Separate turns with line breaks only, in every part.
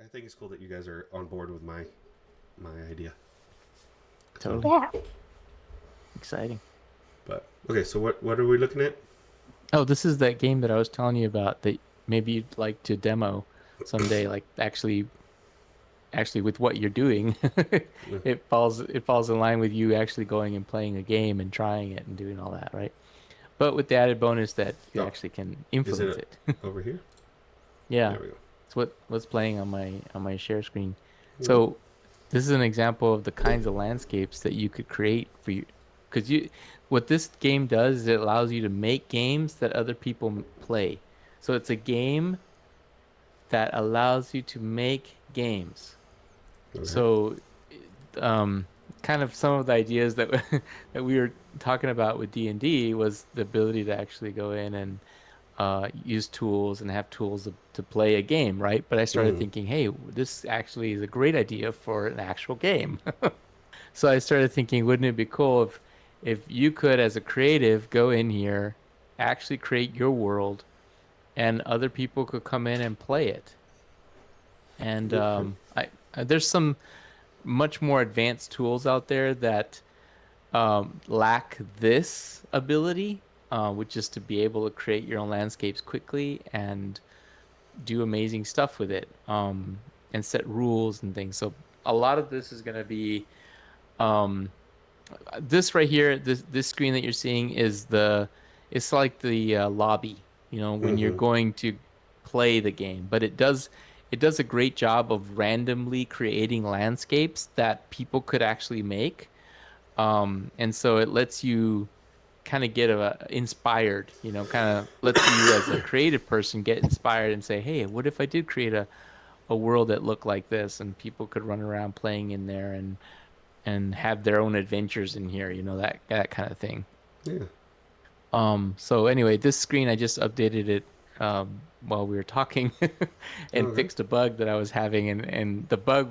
think it's cool that you guys are on board with my idea.
Totally.
Yeah.
Exciting.
But okay, so what are we looking at?
Oh, this is that game that I was telling you about that maybe you'd like to demo someday, like actually with what you're doing.
Yeah.
It falls in line with you actually going and playing a game and trying it and doing all that, right? But with the added bonus that you
Oh,
actually can
is
influence
it
it.
over here?
Yeah.
There we go.
It's what's playing on my share screen.
Yeah.
So this is an example of the kinds of landscapes that you could create for you, because what this game does is it allows you to make games that other people play. So it's a game that allows you to make games.
Okay.
So, um, kind of some of the ideas that that we were talking about with D&D was the ability to actually go in and use tools and have tools to play a game, right? But I started thinking, hey, this actually is a great idea for an actual game. So I started thinking, wouldn't it be cool if you could, as a creative, go in here, actually create your world, and other people could come in and play it. And
Okay.
there's some much more advanced tools out there that lack this ability, which is to be able to create your own landscapes quickly and do amazing stuff with it, and set rules and things. So a lot of this is going to be um, this right here. This screen that you're seeing is it's like the lobby, when you're
Mm-hmm.
going to play the game. But it does a great job of randomly creating landscapes that people could actually make. And so it lets you kind of get inspired, kind of lets you as a creative person get inspired and say, hey, what if I did create a world that looked like this, and people could run around playing in there and have their own adventures in here, that kind of thing.
Yeah.
So anyway, this screen I just updated it while we were talking and
Okay.
fixed a bug that I was having, and the bug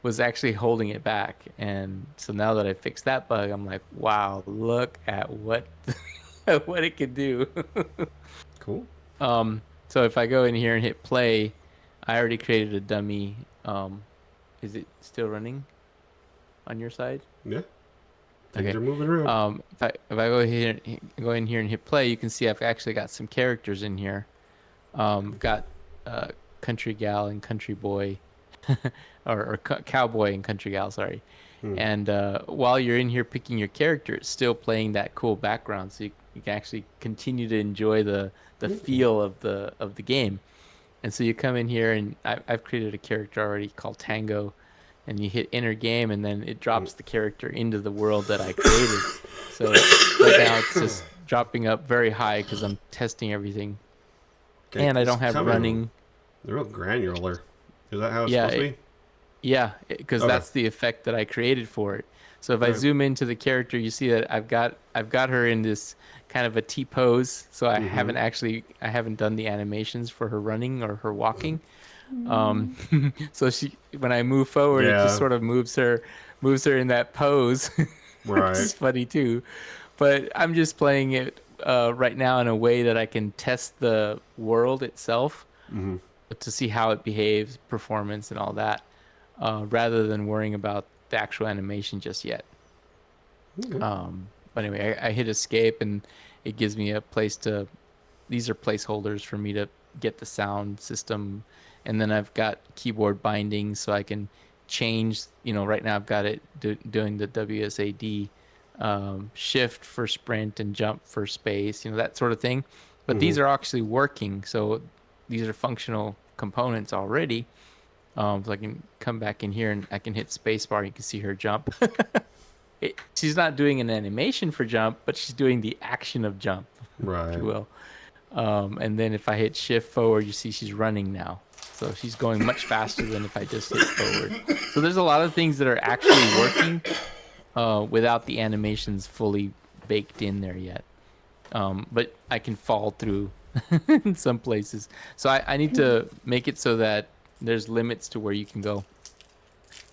was actually holding it back. And so now that I fixed that bug, I'm like, wow, look at what what it can do.
Cool.
So if I go in here and hit play, I already created a dummy. Is it still running on your side?
Yeah. Things
Okay.
are moving around.
If I go in here and hit play, you can see I've actually got some characters in here. I've got country gal and country boy, or cowboy and country gal. Sorry. And while you're in here picking your character, it's still playing that cool background, so you can actually continue to enjoy the feel of the game. And so you come in here, and I've created a character already called Tango, and you hit enter game, and then it drops the character into the world that I created. So right now it's just dropping up very high because I'm testing everything,
Okay,
and I
it's
don't have
coming.
running.
They're real granular. Is that how it's
Yeah,
supposed to be?
Yeah, because
Okay.
that's the effect that I created for it. So if I
Right.
zoom into the character, you see that I've got her in this kind of a T pose. So I haven't done the animations for her running or her walking. So when I move forward, it just
Yeah.
sort of moves her in that pose, which
Right.
is funny too. But I'm just playing it right now in a way that I can test the world itself to see how it behaves, performance, and all that, rather than worrying about the actual animation just yet.
Okay.
But anyway, I hit escape, and it gives me a place to. These are placeholders for me to get the sound system, and then I've got keyboard bindings so I can change. Right now I've got it doing the WSAD, shift for sprint and jump for space, that sort of thing. But these are actually working, so these are functional components already. So I can come back in here and I can hit spacebar. You can see her jump. She's not doing an animation for jump, but she's doing the action of jump, if
Right.
you will. And then if I hit shift forward, you see she's running now. So she's going much faster than if I just hit forward. So there's a lot of things that are actually working without the animations fully baked in there yet. But I can fall through in some places. So I need to make it so that there's limits to where you can go.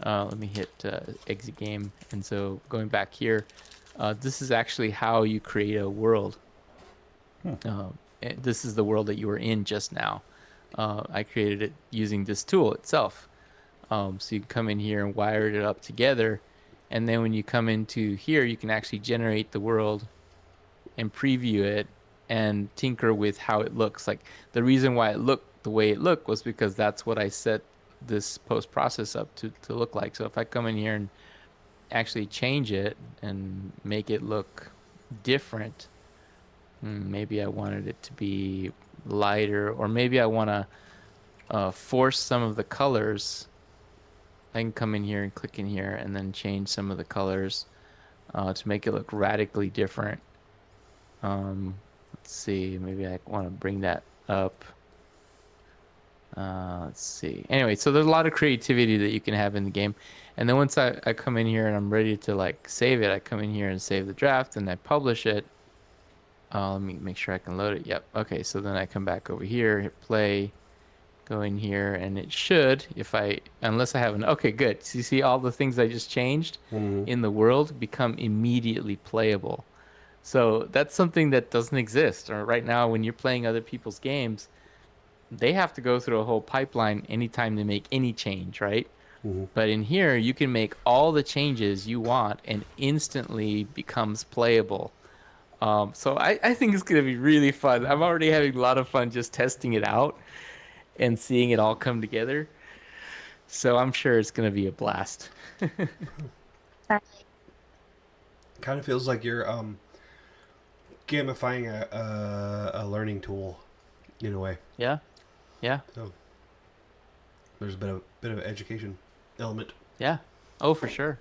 Let me hit exit game. And so going back here, this is actually how you create a world. This is the world that you were in just now. I created it using this tool itself. So you can come in here and wire it up together. And then when you come into here, you can actually generate the world and preview it and tinker with how it looks. Like the reason why it looked the way it looked was because that's what I set this post process up to look like. So if I come in here and actually change it and make it look different, maybe I wanted it to be lighter, or maybe I want to force some of the colors. I can come in here and click in here and then change some of the colors to make it look radically different. Let's see, maybe I want to bring that up. Let's see. Anyway, so there's a lot of creativity that you can have in the game. And then once I come in here and I'm ready to like save it, I come in here and save the draft and I publish it. Let me make sure I can load it. Yep. Okay, so then I come back over here, hit play, go in here, and it should, unless I have okay, good. So you see all the things I just changed in the world become immediately playable. So that's something that doesn't exist. Or right now, when you're playing other people's games, they have to go through a whole pipeline anytime they make any change, right? But in here, you can make all the changes you want and instantly becomes playable. So I think it's going to be really fun. I'm already having a lot of fun just testing it out and seeing it all come together. So I'm sure it's going to be a blast.
Kind of feels like you're gamifying a learning tool in a way.
Yeah. Yeah.
So there's a bit of education element.
Yeah. Oh, for sure.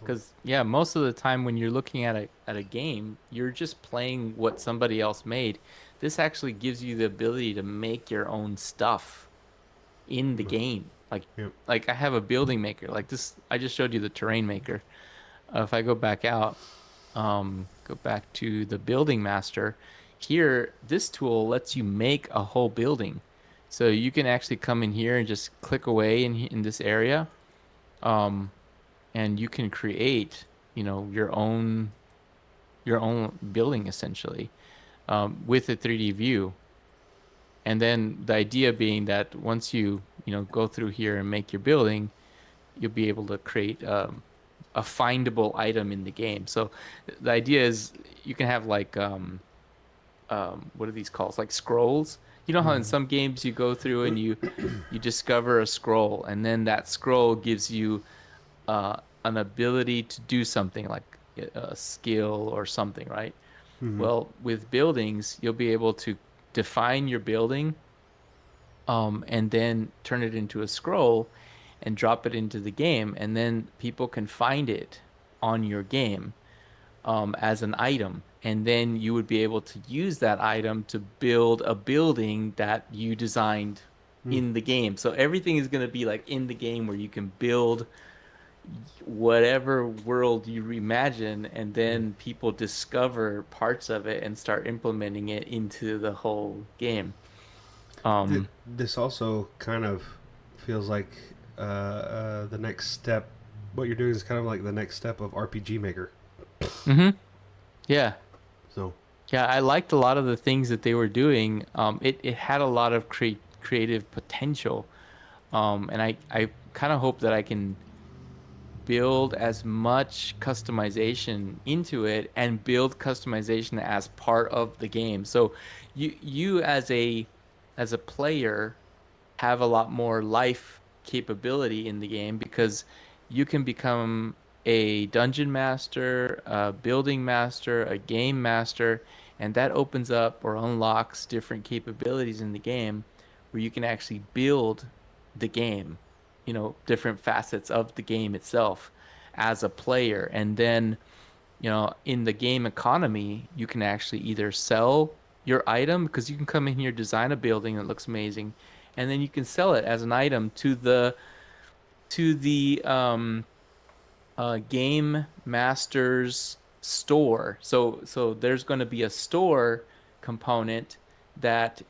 Because most of the time when you're looking at a game, you're just playing what somebody else made. This actually gives you the ability to make your own stuff in the game. Like I have a building maker. Like this, I just showed you the terrain maker. If I go back out, go back to the building master. Here, this tool lets you make a whole building. So you can actually come in here and just click away in this area. And you can create, your own building essentially, with a 3D view. And then the idea being that once you go through here and make your building, you'll be able to create a findable item in the game. So the idea is you can have like what are these called? Like scrolls. You know how in some games you go through and you discover a scroll, and then that scroll gives you an ability to do something like a skill or something, right? Well, with buildings, you'll be able to define your building, and then turn it into a scroll and drop it into the game, and then people can find it on your game as an item, and then you would be able to use that item to build a building that you designed in the game. So everything is going to be like in the game where you can build whatever world you imagine, and then people discover parts of it and start implementing it into the whole game.
This also kind of feels like the next step. What you're doing is kind of like the next step of RPG Maker.
Yeah.
So.
Yeah, I liked a lot of the things that they were doing. It had a lot of creative potential, and I kind of hope that I can build as much customization into it and build customization as part of the game. So you as a player have a lot more life capability in the game, because you can become a dungeon master, a building master, a game master, and that opens up or unlocks different capabilities in the game where you can actually build the game, different facets of the game itself as a player. And then, in the game economy, you can actually either sell your item, because you can come in here, design a building that looks amazing, and then you can sell it as an item to the game master's store. So there's going to be a store component that,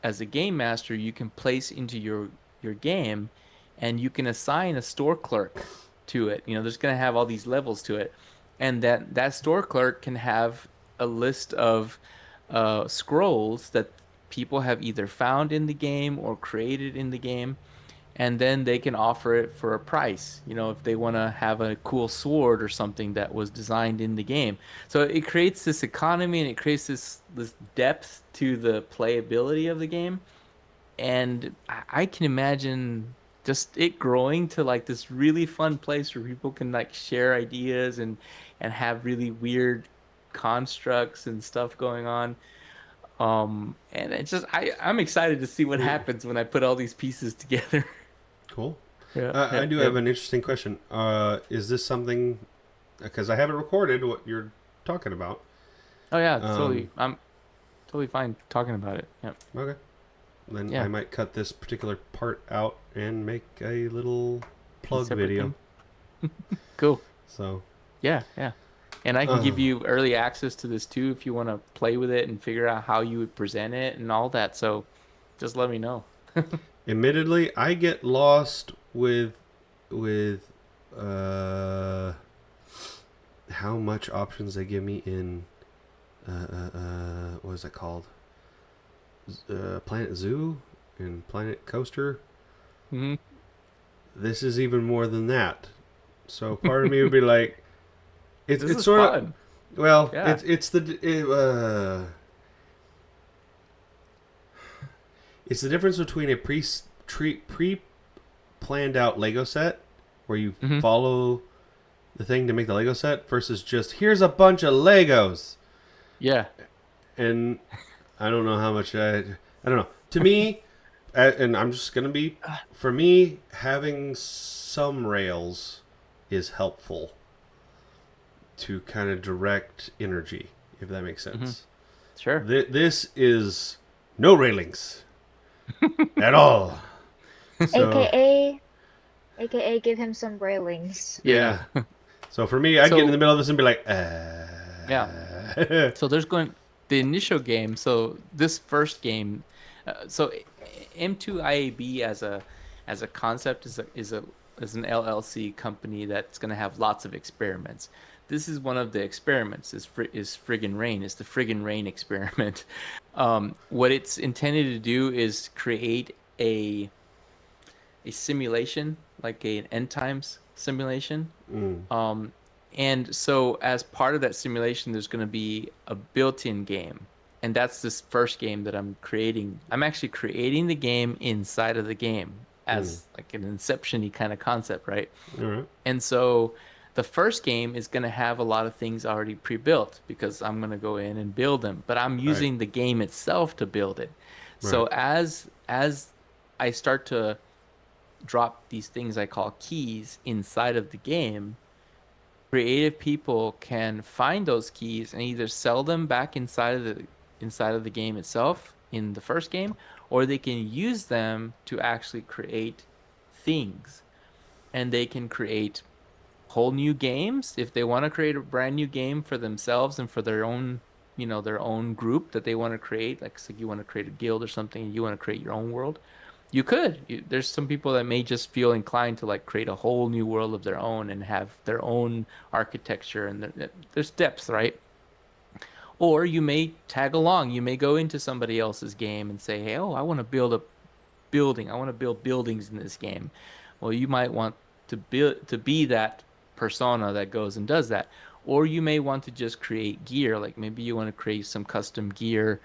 as a game master, you can place into your game, and you can assign a store clerk to it. There's going to have all these levels to it, and that store clerk can have a list of scrolls that people have either found in the game or created in the game, and then they can offer it for a price. If they want to have a cool sword or something that was designed in the game. So it creates this economy and it creates this depth to the playability of the game. And I can imagine just it growing to like this really fun place where people can like share ideas and have really weird constructs and stuff going on. And it's just I'm excited to see what happens when I put all these pieces together.
Cool.
Yeah,
I
yeah,
do
yeah.
have an interesting question. Is this something? Because I haven't recorded what you're talking about.
Oh yeah,
Um,
totally. I'm totally fine talking about it. Yeah,
okay. Then I
yeah.
might cut this particular part out and make a little
A
plug
separate
video.
thing. Cool.
So,
Yeah, yeah. And I can
uh,
give you early access to this too if you want to play with it and figure out how you would present it and all that. So just let me know.
admittedly, I get lost with uh, how much options they give me in what is it called? Planet Zoo and Planet Coaster.
Hmm.
This is even more than that. So part of me would be like,
This
it's
is
sort of
fun.
well,
Yeah.
it's the difference between a pre planned out Lego set where you
Hmm.
follow the thing to make the Lego set versus just here's a bunch of Legos.
Yeah.
And I don't know how much I don't know. To me, and I'm just gonna be for me having some rails is helpful to kind of direct energy, if that makes
Hmm.
sense.
Sure.
This is no railings at all. So
AKA, AKA give him some railings.
Yeah.
yeah. So for me, I'd get in the
So
middle of this and be like,
yeah. So there's going the initial game. So this first game, so M2 IAB as a concept is an LLC company that's going to have lots of experiments. This is one of the experiments. Is Friggin' Rain? Is the Friggin' Rain experiment? What it's intended to do is create a simulation, like an end times simulation.
mm,
Um, and so as part of that simulation, there's going to be a built-in game. And that's this first game that I'm creating. I'm actually creating the game inside of the game
mm.
as like an Inception-y kind of concept, right?
All right,
And so the first game is going to have a lot of things already pre-built because I'm going to go in and build them, but I'm
right,
using the game itself to build it.
right,
So as I start to drop these things I call keys inside of the game, creative people can find those keys and either sell them back inside of the game itself in the first game, or they can use them to actually create things. And they can create whole new games if they want to create a brand new game for themselves and for their own group that they want to create. Like, so you want to create a guild or something, and you want to create your own world. You could. There's some people that may just feel inclined to like create a whole new world of their own and have their own architecture, and there's depth, right? Or you may tag along. You may go into somebody else's game and say, "Hey, oh, I want to build a building. I want to build buildings in this game." Well, you might want to be that persona that goes and does that. Or you may want to just create gear. Like maybe you want to create some custom gear,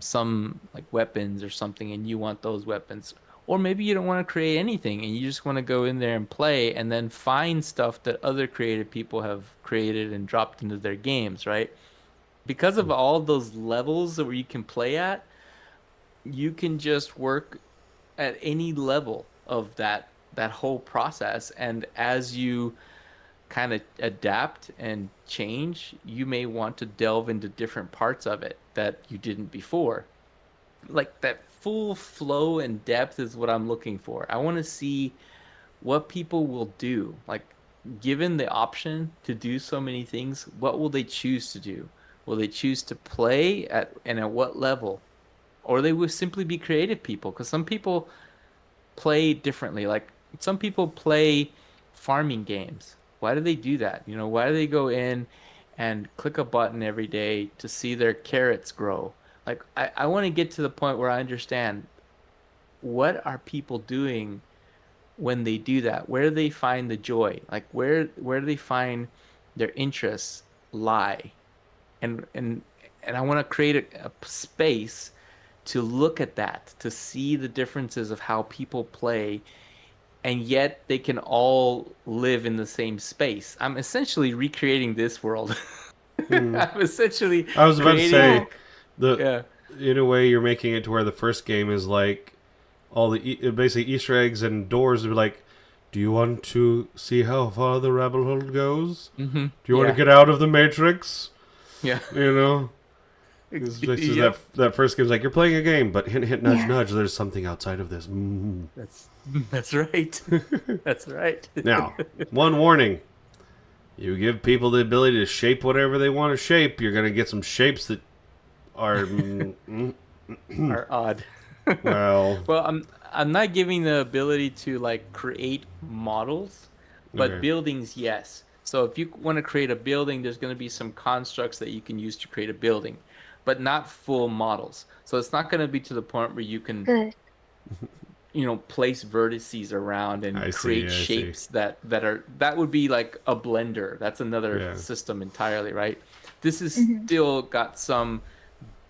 some like weapons or something, and you want those weapons. Or maybe you don't want to create anything and you just want to go in there and play and then find stuff that other creative people have created and dropped into their games, right? Because of all those levels that where you can play at, you can just work at any level of that whole process. And as you kind of adapt and change, you may want to delve into different parts of it that you didn't before. Like that full flow and depth is what I'm looking for. I want to see what people will do. Like, given the option to do so many things, what will they choose to do? Will they choose to play at and at what level? Or they will simply be creative people, because some people play differently. Like some people play farming games. Why do they do that? Why do they go in and click a button every day to see their carrots grow? Like I want to get to the point where I understand what are people doing when they do that? Where do they find the joy? Like where do they find their interests lie? And I want to create a space to look at that, to see the differences of how people play, and yet they can all live in the same space. I'm essentially recreating this world.
Hmm.
I'm essentially
I was about to
creating
say
Yeah.
the
yeah.
in a way you're making it to where the first game is like all the basically Easter eggs and doors are like, do you want to see how far the rabbit hole goes?
Mm-hmm.
Do you want to
Yeah.
get out of the matrix?
Yeah.
You know, this is
Yep.
that first game's like you're playing a game, but hint, hint, nudge,
Yeah.
nudge. There's something outside of this. Mm.
That's right. That's right.
Now, one warning: you give people the ability to shape whatever they want to shape, you're gonna get some shapes that are
Are odd.
well.
Well, I'm not giving the ability to like create models, but
Okay.
buildings, yes. So if you want to create a building, there's going to be some constructs that you can use to create a building, but not full models. So it's not going to be to the point where you can,
Good.
place vertices around and
I see,
create
I see.
shapes that would be like a blender. That's another
Yeah.
system entirely, right? This is
Mhm.
still got some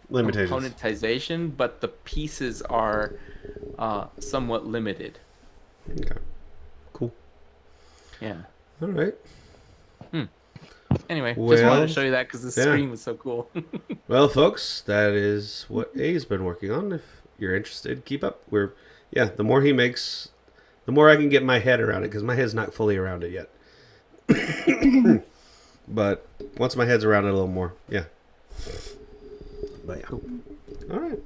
Limitations.
componentization, but the pieces are somewhat limited.
Okay. Cool.
Yeah.
All right.
Anyway, just wanted
Well,
to show you that because the
yeah.
screen was so cool.
Well, folks, that is what A's been working on. If you're interested, keep up. The more he makes, the more I can get my head around it because my head's not fully around it yet. But once my head's around it a little more, yeah. But yeah. All right.